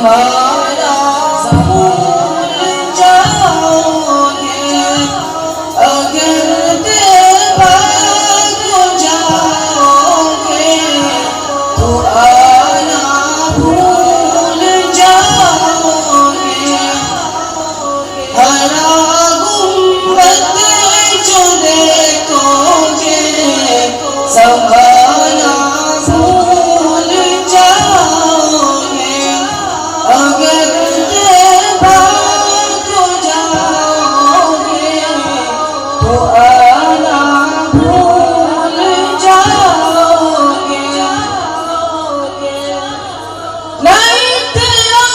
ज़माना भूल जाओगे अगर भाग जाओगे तो आना भूल जाओगे। हरा गुंबद जो देखोगे ज़माना भूल जाओगे अगर भाग जाओगे तो आना भूल जाओगे। नहीं तेरा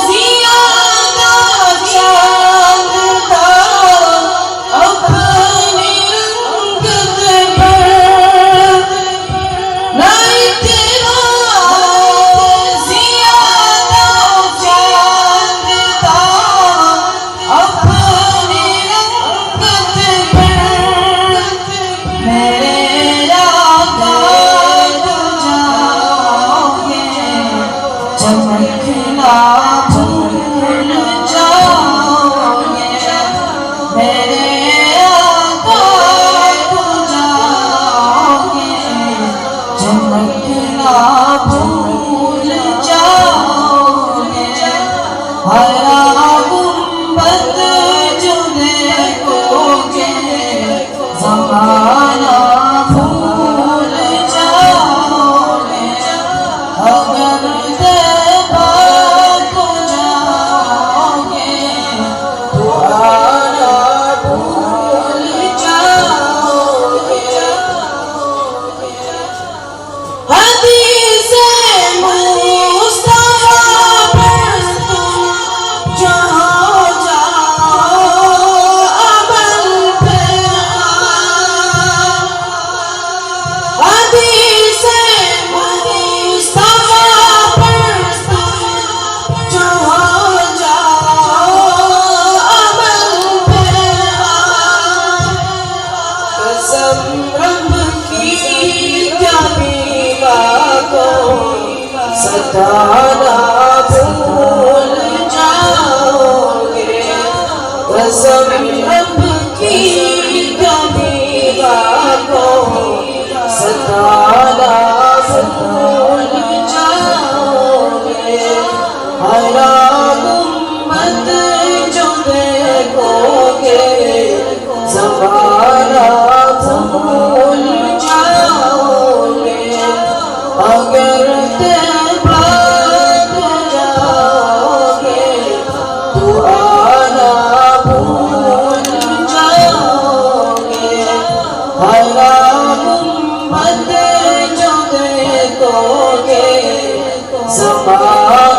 ज़ियादा चांद था अपनी रंगत पर, नहीं तेरा ज़ियादा चांद था अपनी रंगत पर। मेरे आका को जाओगे चमकना भूल जाओगे। मेरे आका को जाओगे चमकना भूल जाओगे। हरा गुंबद जो देखोगे ज़माना भूल जाओगे अगर भाग जाओगे तो आना भूल जाओगे। हदीस मुस्तफा पर तुम जहाँ जाओ अमल फेरा। हदीस मुस्तफा पर तुम जहाँ जाओ अमल फेरा। कसम रब की क्या बीमा को सताना भूल जाओगे। कसम रब की क्या बीमा को सताना भूल जाओगे। हरा गुंबद जो देखोगे ज़माना भूल जाओगे अगर भाग जाओगे तो आना भूल जाओगे। हरा गुंबद जो देखोगे ज़माना